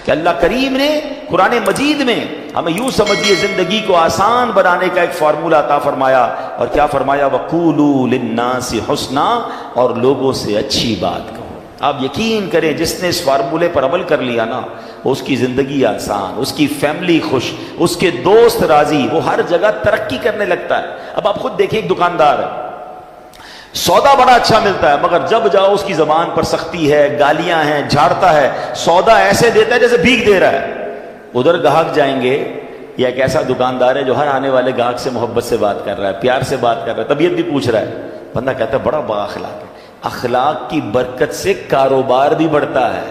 کہ اللہ کریم نے قرآن مجید میں ہمیں یوں سمجھیے زندگی کو آسان بنانے کا ایک فارمولہ عطا فرمایا، اور کیا فرمایا؟ وَقُولُوا لِلنَّاسِ حُسْنًا، اور لوگوں سے اچھی بات کہو۔ آپ یقین کریں جس نے اس فارمولے پر عمل کر لیا نا، اس کی زندگی آسان، اس کی فیملی خوش، اس کے دوست راضی، وہ ہر جگہ ترقی کرنے لگتا ہے۔ اب آپ خود دیکھیں، ایک دکاندار ہے، سودا بڑا اچھا ملتا ہے، مگر جب جاؤ اس کی زبان پر سختی ہے، گالیاں ہیں، جھاڑتا ہے، سودا ایسے دیتا ہے جیسے بھیک دے رہا ہے۔ ادھر گاہک جائیں گے، یا ایک ایسا دکاندار ہے جو ہر آنے والے گاہک سے محبت سے بات کر رہا ہے، پیار سے بات کر رہا ہے، طبیعت بھی پوچھ رہا ہے، بندہ کہتا ہے بڑا با اخلاق ہے۔ اخلاق کی برکت سے کاروبار بھی بڑھتا ہے،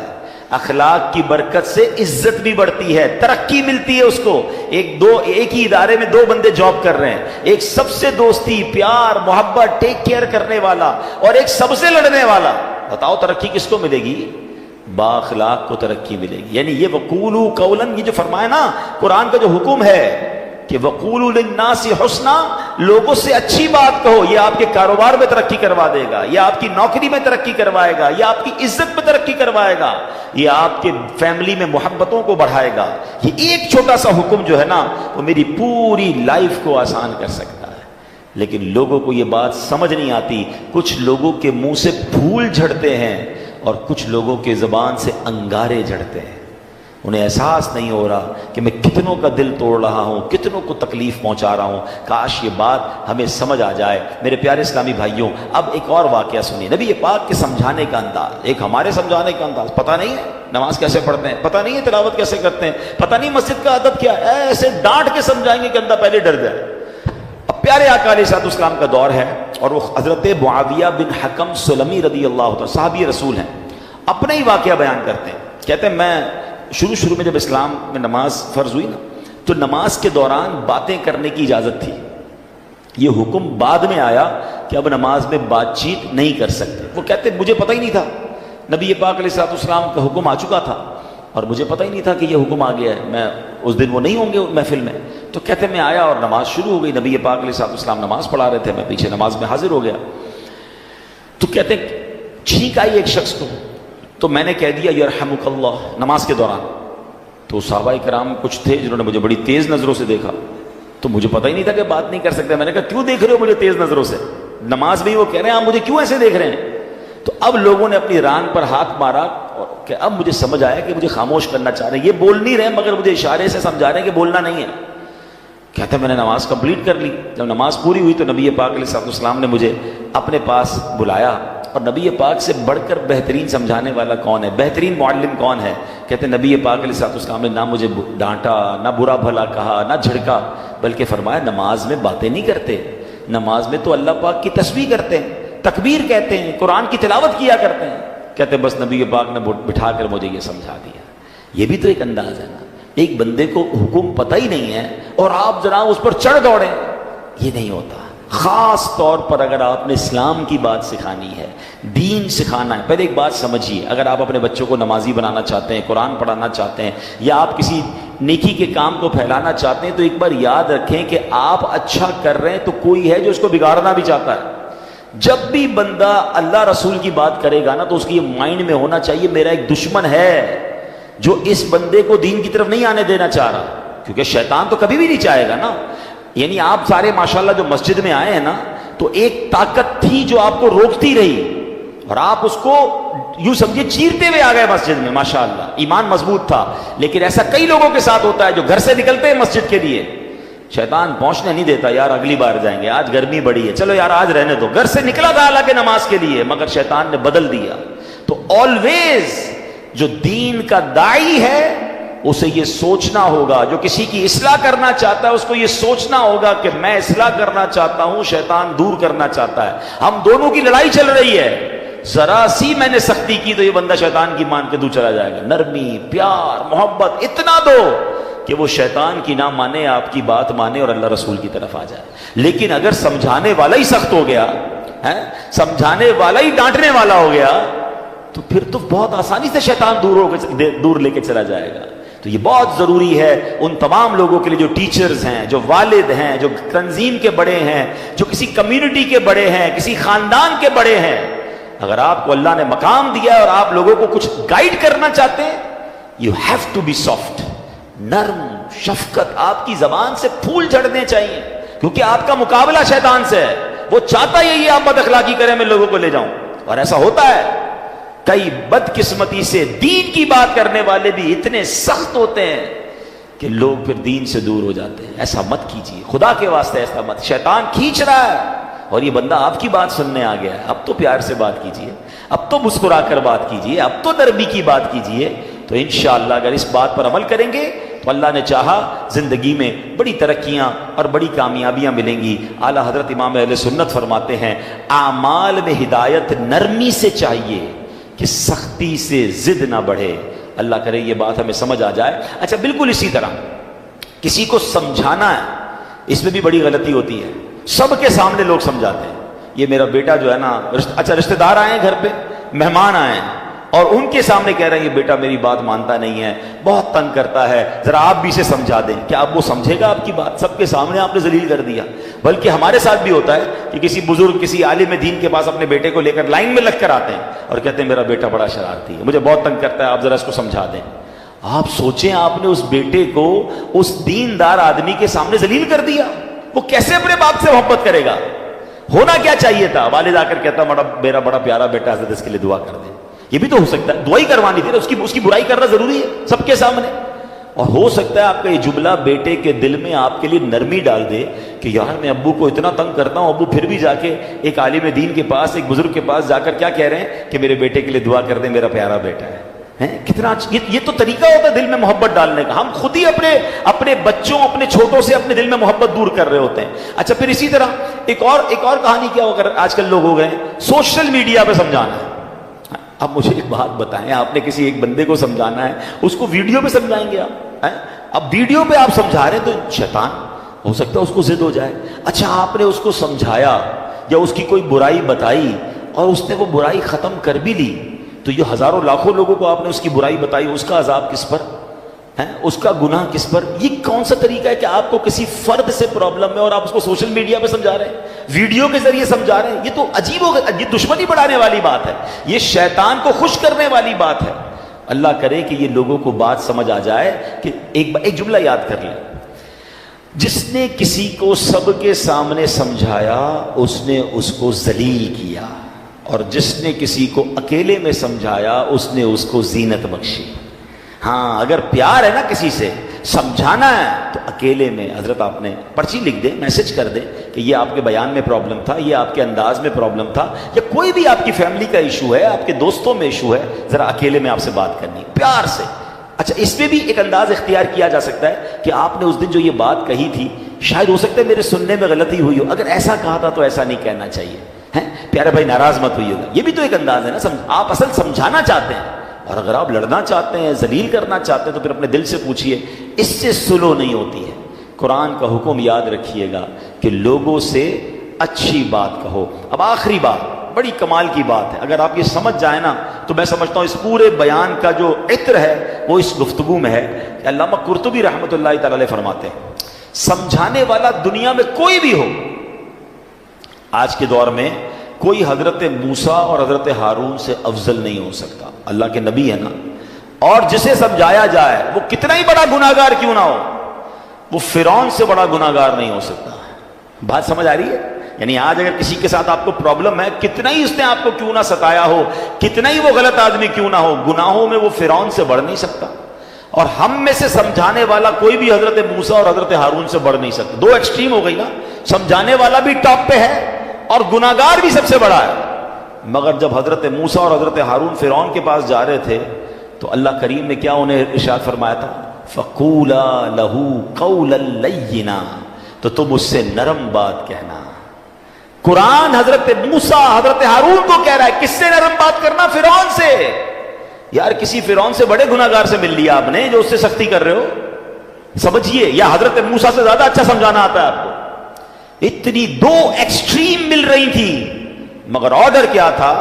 اخلاق کی برکت سے عزت بھی بڑھتی ہے، ترقی ملتی ہے اس کو۔ ایک ہی ادارے میں دو بندے جاب کر رہے ہیں، ایک سب سے دوستی، پیار، محبت، ٹیک کیئر کرنے والا، اور ایک سب سے لڑنے والا، بتاؤ ترقی کس کو ملے گی؟ با اخلاق کو ترقی ملے گی۔ یعنی یہ وقولوا قولا، یہ جو فرمایا نا قرآن کا جو حکم ہے کہ وقولوا للناس حسنا، لوگوں سے اچھی بات کہو، یہ آپ کے کاروبار میں ترقی کروا دے گا، یہ آپ کی نوکری میں ترقی کروائے گا، یہ آپ کی عزت میں ترقی کروائے گا، یہ آپ کے فیملی میں محبتوں کو بڑھائے گا۔ یہ ایک چھوٹا سا حکم جو ہے نا، وہ میری پوری لائف کو آسان کر سکتا ہے۔ لیکن لوگوں کو یہ بات سمجھ نہیں آتی، کچھ لوگوں کے منہ سے پھول جھڑتے ہیں اور کچھ لوگوں کے زبان سے انگارے جھڑتے ہیں۔ انہیں احساس نہیں ہو رہا کہ میں کتنوں کا دل توڑ رہا ہوں، کتنوں کو تکلیف پہنچا رہا ہوں۔ کاش یہ بات ہمیں سمجھ آ جائے۔ میرے پیارے اسلامی بھائیوں، اب ایک اور واقعہ سنیے، نبی پاک کے سمجھانے کا انداز، ایک ہمارے سمجھانے کا انداز، پتہ نہیں ہے نماز کیسے پڑھتے ہیں، پتہ نہیں ہے تلاوت کیسے کرتے ہیں، پتہ نہیں مسجد کا ادب کیا ہے، ایسے ڈانٹ کے سمجھائیں گے کہ بندہ پہلے ڈر جائے۔ اب پیارے آقا علیہ الصلوۃ والسلام کا دور ہے، اور وہ حضرت معاویہ بن حکم سلمی رضی اللہ عنہ، صحابی رسول ہیں، اپنا ہی واقعہ بیان کرتے ہیں۔ کہتے ہیں میں شروع میں جب اسلام میں نماز فرض ہوئی نا، تو نماز کے دوران باتیں کرنے کی اجازت تھی۔ یہ حکم بعد میں آیا کہ اب نماز میں بات چیت نہیں کر سکتے۔ وہ کہتے ہیں مجھے پتہ ہی نہیں تھا، نبی پاک علیہ الصلوۃ والسلام کا حکم آ چکا تھا اور مجھے پتہ ہی نہیں تھا کہ یہ حکم آ گیا ہے، میں اس دن وہ نہیں ہوں گے محفل میں۔ تو کہتے ہیں میں آیا اور نماز شروع ہو گئی، نبی پاک علیہ الصلوۃ والسلام نماز پڑھا رہے تھے، میں پیچھے نماز میں حاضر ہو گیا۔ تو کہتے ہیں چھینک آئی ایک شخص کو، تو میں نے کہہ دیا یرحمک اللہ نماز کے دوران۔ تو صحابہ کرام کچھ تھے جنہوں نے مجھے بڑی تیز نظروں سے دیکھا، تو مجھے پتہ ہی نہیں تھا کہ بات نہیں کر سکتے۔ میں نے کہا کیوں دیکھ رہے ہو مجھے تیز نظروں سے؟ نماز میں ہی وہ کہہ رہے ہیں آپ مجھے کیوں ایسے دیکھ رہے ہیں؟ تو اب لوگوں نے اپنی ران پر ہاتھ مارا کہ اب مجھے سمجھ آیا کہ مجھے خاموش کرنا چاہ رہے ہیں، یہ بول نہیں رہے مگر مجھے اشارے سے سمجھا رہے ہیں کہ بولنا نہیں ہے۔ کہتا ہے میں نے نماز کمپلیٹ کر لی۔ جب نماز پوری ہوئی تو نبی پاک علیہ السلام نے مجھے اپنے پاس بلایا، اور نبی پاک سے بڑھ کر بہترین سمجھانے والا کون ہے، بہترین معلم کون ہے؟ کہتے ہیں نبی پاک علیہ السلام نے نہ مجھے ڈانٹا، نہ برا بھلا کہا، نہ جھڑکا، بلکہ فرمایا نماز میں باتیں نہیں کرتے، نماز میں تو اللہ پاک کی تسبیح کرتے ہیں، تکبیر کہتے ہیں، قرآن کی تلاوت کیا کرتے ہیں۔ کہتے ہیں بس نبی پاک نے بٹھا کر مجھے یہ سمجھا دیا۔ یہ بھی تو ایک انداز ہے نا، ایک بندے کو حکم پتہ ہی نہیں ہے اور آپ جناب اس پر چڑھ دوڑیں، یہ نہیں ہوتا۔ خاص طور پر اگر آپ نے اسلام کی بات سکھانی ہے، دین سکھانا ہے، پہلے ایک بات سمجھیے، اگر آپ اپنے بچوں کو نمازی بنانا چاہتے ہیں، قرآن پڑھانا چاہتے ہیں، یا آپ کسی نیکی کے کام کو پھیلانا چاہتے ہیں، تو ایک بار یاد رکھیں کہ آپ اچھا کر رہے ہیں تو کوئی ہے جو اس کو بگاڑنا بھی چاہتا ہے۔ جب بھی بندہ اللہ رسول کی بات کرے گا نا، تو اس کی یہ مائنڈ میں ہونا چاہیے میرا ایک دشمن ہے جو اس بندے کو دین کی طرف نہیں آنے دینا چاہ رہا، کیونکہ شیطان تو کبھی بھی نہیں چاہے گا نا۔ یعنی آپ سارے ماشاءاللہ جو مسجد میں آئے ہیں نا، تو ایک طاقت تھی جو آپ کو روکتی رہی، اور آپ اس کو یوں سمجھے چیرتے ہوئے آ گئے مسجد میں، ماشاءاللہ ایمان مضبوط تھا۔ لیکن ایسا کئی لوگوں کے ساتھ ہوتا ہے جو گھر سے نکلتے ہیں مسجد کے لیے، شیطان پہنچنے نہیں دیتا، یار اگلی بار جائیں گے، آج گرمی بڑی ہے، چلو یار آج رہنے دو۔ گھر سے نکلا تھا حالانکہ نماز کے لیے، مگر شیطان نے بدل دیا۔ تو آلویز جو دین کا داعی ہے اسے یہ سوچنا ہوگا، جو کسی کی اصلاح کرنا چاہتا ہے اس کو یہ سوچنا ہوگا کہ میں اصلاح کرنا چاہتا ہوں، شیطان دور کرنا چاہتا ہے، ہم دونوں کی لڑائی چل رہی ہے۔ ذرا سی میں نے سختی کی تو یہ بندہ شیطان کی مان کے دور چلا جائے گا۔ نرمی، پیار، محبت اتنا دو کہ وہ شیطان کی نہ مانے، آپ کی بات مانے اور اللہ رسول کی طرف آ جائے۔ لیکن اگر سمجھانے والا ہی سخت ہو گیا ہے، سمجھانے والا ہی ڈانٹنے والا ہو گیا، تو پھر تو بہت آسانی سے شیطان دور لے کے چلا جائے گا۔ تو یہ بہت ضروری ہے ان تمام لوگوں کے لیے جو ٹیچرز ہیں، جو والد ہیں، جو تنظیم کے بڑے ہیں، جو کسی کمیونٹی کے بڑے ہیں، کسی خاندان کے بڑے ہیں، اگر آپ کو اللہ نے مقام دیا ہے اور آپ لوگوں کو کچھ گائیڈ کرنا چاہتے ہیں you have to be soft. نرم شفقت آپ کی زبان سے پھول جھڑنے چاہیے, کیونکہ آپ کا مقابلہ شیطان سے ہے. وہ چاہتا یہی آپ بد اخلاقی کریں, میں لوگوں کو لے جاؤں, اور ایسا ہوتا ہے. کئی بدقسمتی سے دین کی بات کرنے والے بھی اتنے سخت ہوتے ہیں کہ لوگ پھر دین سے دور ہو جاتے ہیں. ایسا مت کیجیے, خدا کے واسطے ایسا مت. شیطان کھینچ رہا ہے اور یہ بندہ آپ کی بات سننے آ گیا ہے. اب تو پیار سے بات کیجیے, اب تو مسکرا کر بات کیجیے, اب تو نرمی کی بات کیجیے. تو انشاءاللہ اگر اس بات پر عمل کریں گے تو اللہ نے چاہا زندگی میں بڑی ترقیاں اور بڑی کامیابیاں ملیں گی. اعلیٰ حضرت امام اہل سنت فرماتے ہیں اعمال میں ہدایت نرمی سے چاہیے کہ سختی سے ضد نہ بڑھے. اللہ کرے یہ بات ہمیں سمجھ آ جائے. اچھا, بالکل اسی طرح کسی کو سمجھانا ہے, اس میں بھی بڑی غلطی ہوتی ہے. سب کے سامنے لوگ سمجھاتے ہیں, یہ میرا بیٹا جو ہے نا, اچھا رشتہ دار آئے ہیں گھر پہ, مہمان آئے ہیں, اور ان کے سامنے کہہ رہے ہیں یہ بیٹا میری بات مانتا نہیں ہے, بہت تنگ کرتا ہے, ذرا آپ بھی اسے سمجھا دیں. کیا اب وہ سمجھے گا آپ کی بات؟ سب کے سامنے آپ نے ذلیل کر دیا. بلکہ ہمارے ساتھ بھی ہوتا ہے کہ کسی بزرگ, کسی عالم دین کے پاس اپنے بیٹے کو لے کر لائن میں لگ کر آتے ہیں اور کہتے ہیں میرا بیٹا بڑا شرارتی ہے, مجھے بہت تنگ کرتا ہے, آپ ذرا اس کو سمجھا دیں. آپ سوچیں, آپ نے اس بیٹے کو اس دیندار آدمی کے سامنے ذلیل کر دیا, وہ کیسے اپنے باپ سے محبت کرے گا؟ ہونا کیا چاہیے تھا, والد آ کر کہتا میرا بڑا پیارا بیٹا, حضرت اس کے لیے دعا کر دیں. یہ بھی تو ہو سکتا ہے, دعائی کروانی تھی, اس کی برائی کرنا ضروری ہے سب کے سامنے. اور ہو سکتا ہے آپ کا یہ جملہ بیٹے کے دل میں آپ کے لیے نرمی ڈال دے کہ یار میں ابو کو اتنا تنگ کرتا ہوں, ابو پھر بھی جا کے ایک عالم دین کے پاس, ایک بزرگ کے پاس جا کر کیا کہہ رہے ہیں کہ میرے بیٹے کے لیے دعا کر دیں, میرا پیارا بیٹا ہے. کتنا یہ تو طریقہ ہوتا ہے دل میں محبت ڈالنے کا. ہم خود ہی اپنے بچوں, اپنے چھوٹوں سے اپنے دل میں محبت دور کر رہے ہوتے ہیں. اچھا, پھر اسی طرح ایک اور کہانی کیا ہو کر آج کل لوگ ہو گئے سوشل میڈیا پہ سمجھانا ہے. اب مجھے ایک بات بتائیں, آپ نے کسی ایک بندے کو سمجھانا ہے, اس کو ویڈیو پہ سمجھائیں گے آپ؟ اب ویڈیو پہ آپ سمجھا رہے ہیں تو شیطان ہو سکتا ہے اس کو ضد ہو جائے. اچھا, آپ نے اس کو سمجھایا یا اس کی کوئی برائی بتائی اور اس نے وہ برائی ختم کر بھی لی, تو یہ ہزاروں لاکھوں لوگوں کو آپ نے اس کی برائی بتائی, اس کا عذاب کس پر ہے, اس کا گناہ کس پر؟ یہ کون سا طریقہ ہے کہ آپ کو کسی فرد سے پرابلم ہے اور آپ اس کو سوشل میڈیا پہ سمجھا رہے ہیں, ویڈیو کے ذریعے سمجھا رہے ہیں؟ یہ تو عجیب ہو گیا, یہ دشمنی بڑھانے والی بات ہے, یہ شیطان کو خوش کرنے والی بات ہے. اللہ کرے کہ یہ لوگوں کو بات سمجھ آ جائے کہ ایک جملہ یاد کر لیں, جس نے کسی کو سب کے سامنے سمجھایا اس نے اس کو ذلیل کیا, اور جس نے کسی کو اکیلے میں سمجھایا اس نے اس کو زینت بخشی. ہاں, اگر پیار ہے نا کسی سے, سمجھانا ہے تو اکیلے میں حضرت آپ نے پرچی لکھ دیں, میسج کر دیں کہ یہ آپ کے بیان میں پرابلم تھا, یہ آپ کے انداز میں پرابلم تھا, یا کوئی بھی آپ کی فیملی کا ایشو ہے, آپ کے دوستوں میں ایشو ہے, ذرا اکیلے میں آپ سے بات کرنی پیار سے. اچھا, اس میں بھی ایک انداز اختیار کیا جا سکتا ہے کہ آپ نے اس دن جو یہ بات کہی تھی, شاید ہو سکتا ہے میرے سننے میں غلطی ہوئی ہو, اگر ایسا کہا تھا تو ایسا نہیں کہنا چاہیے, پیارے بھائی ناراض مت ہوئیے گا. یہ بھی تو ایک انداز ہے نا, آپ اصل سمجھانا چاہتے ہیں, اور اگر آپ لڑنا چاہتے ہیں, ذلیل کرنا چاہتے ہیں, تو پھر اپنے دل سے پوچھئے, اس سے سلو نہیں ہوتی ہے. قرآن کا حکم یاد رکھیے گا کہ لوگوں سے اچھی بات کہو. اب آخری بات بڑی کمال کی بات ہے, اگر آپ یہ سمجھ جائیں نا تو میں سمجھتا ہوں اس پورے بیان کا جو عطر ہے وہ اس گفتگو میں ہے. علامہ قرطبی رحمۃ اللہ تعالی فرماتے ہیں سمجھانے والا دنیا میں کوئی بھی ہو, آج کے دور میں کوئی حضرت موسیٰ اور حضرت ہارون سے افضل نہیں ہو سکتا. اللہ کے نبی ہے نا, اور جسے سمجھایا جائے وہ کتنا ہی بڑا گناہگار کیوں نہ ہو, وہ فرعون سے بڑا گناہگار نہیں ہو سکتا. بات سمجھ آ رہی ہے؟ یعنی آج اگر کسی کے ساتھ آپ کو پرابلم ہے, کتنا ہی اس نے آپ کو کیوں نہ ستایا ہو, کتنا ہی وہ غلط آدمی کیوں نہ ہو, گناہوں میں وہ فرعون سے بڑھ نہیں سکتا. اور ہم میں سے سمجھانے والا کوئی بھی حضرت موسیٰ اور حضرت ہارون سے بڑھ نہیں سکتا. دو ایکسٹریم ہو گئی نا, سمجھانے والا بھی ٹاپ پہ ہے اور گناہگار بھی سب سے بڑا ہے. مگر جب حضرت موسیٰ اور حضرت ہارون فرعون کے پاس جا رہے تھے تو اللہ کریم نے کیا انہیں ارشاد فرمایا تھا, فَقُولَا لَهُ قَوْلًا لَيِّنًا, تو تم اس سے نرم بات کہنا. قرآن حضرت موسیٰ حضرت ہارون کو کہہ رہا ہے, کس سے نرم بات کرنا؟ فرعون سے. یار کسی فرعون سے بڑے گناہگار سے مل لیا آپ نے جو اس سے سختی کر رہے ہو, سمجھیے. یا حضرت موسیٰ سے زیادہ اچھا سمجھانا آتا ہے آپ کو. اتنی دو ایکسٹریم مل رہی تھی, مگر آرڈر کیا تھا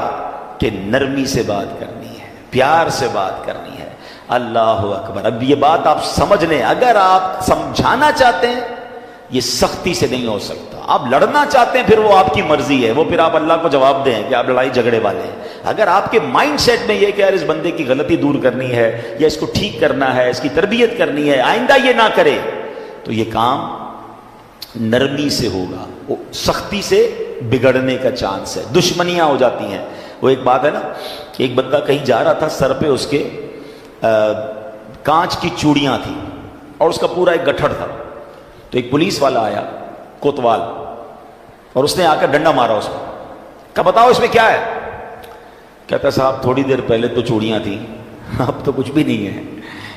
کہ نرمی سے بات کرنی ہے, پیار سے بات کرنی ہے. اللہ اکبر. اب یہ بات آپ سمجھ لیں, اگر آپ سمجھانا چاہتے ہیں یہ سختی سے نہیں ہو سکتا. آپ لڑنا چاہتے ہیں پھر وہ آپ کی مرضی ہے, وہ پھر آپ اللہ کو جواب دیں کہ آپ لڑائی جھگڑے والے ہیں. اگر آپ کے مائنڈ سیٹ میں یہ کہ یار اس بندے کی غلطی دور کرنی ہے یا اس کو ٹھیک کرنا ہے، اس کی تربیت کرنی ہے، آئندہ یہ نہ کرے، تو یہ کام نرمی سے ہوگا، سختی سے بگڑنے کا چانس ہے، دشمنیاں ہو جاتی ہیں۔ وہ ایک بات ہے نا کہ ایک بندہ کہیں جا رہا تھا، سر پہ اس کے کانچ کی چوڑیاں تھیں اور اس کا پورا ایک گٹھڑ تھا، تو ایک پولیس والا آیا کوتوال اور اس نے آ کر ڈنڈا مارا اس کو، کہا بتاؤ اس میں کیا ہے؟ کہتا صاحب تھوڑی دیر پہلے تو چوڑیاں تھیں، اب تو کچھ بھی نہیں ہے۔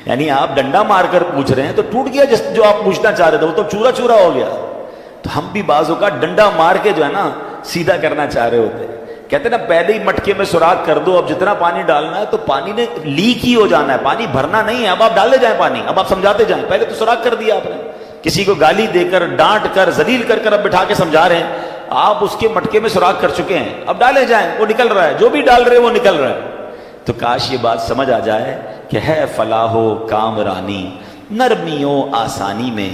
یعنی آپ ڈنڈا مار کر پوچھ رہے ہیں تو ٹوٹ گیا جو آپ پوچھنا چاہ رہے تھے، وہ تو چورا چورا ہو گیا۔ تو ہم بھی بعضوں کا ڈنڈا مار کے جو ہے نا سیدھا کرنا چاہ رہے ہوتے ہیں۔ کہتے ہیں نا پہلے ہی مٹکے میں سوراخ کر دو، اب جتنا پانی ڈالنا ہے تو پانی نے لیک ہی ہو جانا ہے، پانی بھرنا نہیں ہے، اب آپ ڈالے جائیں پانی، اب آپ سمجھاتے جائیں، پہلے تو سوراخ کر دیا آپ نے، کسی کو گالی دے کر ڈانٹ کر ذلیل کر کر اب بٹھا کے سمجھا رہے ہیں، آپ اس کے مٹکے میں سوراخ کر چکے ہیں، اب ڈالے جائیں، وہ نکل رہا ہے، جو بھی ڈال رہے وہ نکل رہا ہے۔ تو کاش یہ بات سمجھ آ جائے کہ ہے فلاح و کامرانی، نرمی و آسانی میں،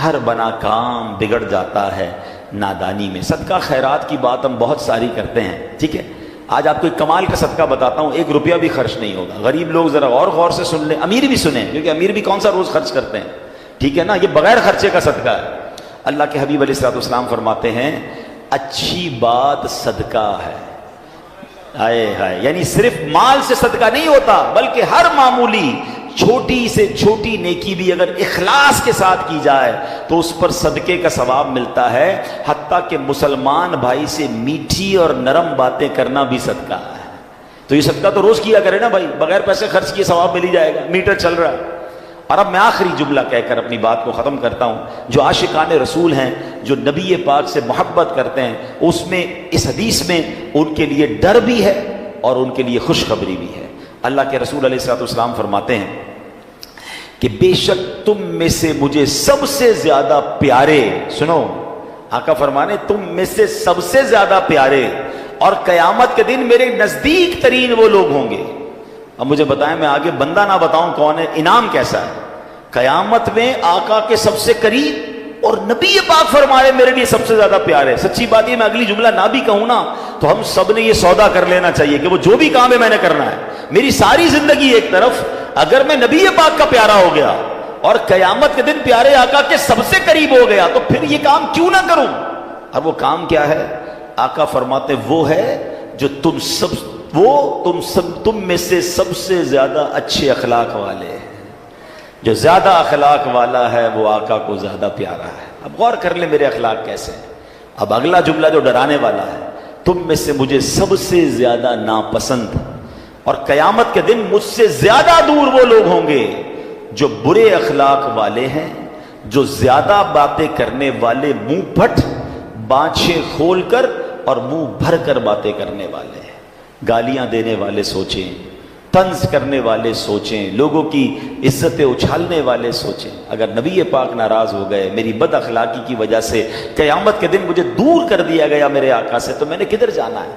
ہر بنا کام بگڑ جاتا ہے نادانی میں۔ صدقہ خیرات کی بات ہم بہت ساری کرتے ہیں، ٹھیک ہے، آج آپ کو ایک کمال کا صدقہ بتاتا ہوں، 1 روپیہ بھی خرچ نہیں ہوگا۔ غریب لوگ ذرا غور سے سن لیں، امیر بھی سنیں، کیونکہ امیر بھی کون سا روز خرچ کرتے ہیں، ٹھیک ہے نا، یہ بغیر خرچے کا صدقہ ہے۔ اللہ کے حبیب علیہ الصلوۃ والسلام فرماتے ہیں اچھی بات صدقہ ہے، ہائے ہائے، یعنی صرف مال سے صدقہ نہیں ہوتا بلکہ ہر معمولی چھوٹی سے چھوٹی نیکی بھی اگر اخلاص کے ساتھ کی جائے تو اس پر صدقے کا ثواب ملتا ہے، حتیٰ کہ مسلمان بھائی سے میٹھی اور نرم باتیں کرنا بھی صدقہ ہے۔ تو یہ صدقہ تو روز کیا کرے نا بھائی، بغیر پیسے خرچ کیے ثواب مل ہی جائے گا، میٹر چل رہا ہے۔ اور اب میں آخری جملہ کہہ کر اپنی بات کو ختم کرتا ہوں۔ جو عاشقان رسول ہیں، جو نبی پاک سے محبت کرتے ہیں، اس میں اس حدیث میں ان کے لیے ڈر بھی ہے اور ان کے لیے خوشخبری بھی ہے۔ اللہ کے رسول علیہ الصلوۃ والسلام فرماتے ہیں کہ بے شک تم میں سے مجھے سب سے زیادہ پیارے، سنو آقا فرمانے تم میں سے سب سے زیادہ پیارے اور قیامت کے دن میرے نزدیک ترین وہ لوگ ہوں گے۔ اب مجھے بتائیں، میں آگے بندہ نہ بتاؤں کون ہے، انعام کیسا ہے؟ قیامت میں آقا کے سب سے قریب اور نبی پاک فرمائے میرے لیے سب سے زیادہ پیارے۔ سچی بات یہ میں اگلی جملہ نہ بھی کہوں نا تو ہم سب نے یہ سودا کر لینا چاہیے کہ وہ جو بھی کام ہے میں نے کرنا ہے، میری ساری زندگی ایک طرف، اگر میں نبی پاک کا پیارا ہو گیا اور قیامت کے دن پیارے آقا کے سب سے قریب ہو گیا تو پھر یہ کام کیوں نہ کروں؟ اور وہ کام کیا ہے؟ آقا فرماتے وہ ہے جو تم میں سے سب سے زیادہ اچھے اخلاق والے ہیں۔ جو زیادہ اخلاق والا ہے وہ آقا کو زیادہ پیارا ہے۔ اب غور کر لیں میرے اخلاق کیسے ہیں۔ اب اگلا جملہ جو ڈرانے والا ہے، تم میں سے مجھے سب سے زیادہ ناپسند اور قیامت کے دن مجھ سے زیادہ دور وہ لوگ ہوں گے جو برے اخلاق والے ہیں، جو زیادہ باتیں کرنے والے، منہ پھٹ، بانچیں کھول کر اور منہ بھر کر باتیں کرنے والے ہیں، گالیاں دینے والے سوچیں، طنز کرنے والے سوچیں، لوگوں کی عزتیں اچھالنے والے سوچیں۔ اگر نبی پاک ناراض ہو گئے، میری بد اخلاقی کی وجہ سے قیامت کے دن مجھے دور کر دیا گیا میرے آقا سے، تو میں نے کدھر جانا ہے؟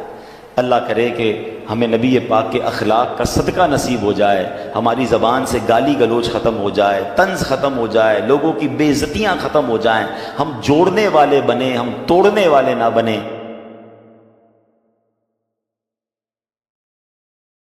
اللہ کرے کہ ہمیں نبی پاک کے اخلاق کا صدقہ نصیب ہو جائے، ہماری زبان سے گالی گلوچ ختم ہو جائے، طنز ختم ہو جائے، لوگوں کی بے عزتیاں ختم ہو جائیں، ہم جوڑنے والے بنیں، ہم توڑنے والے نہ بنیں۔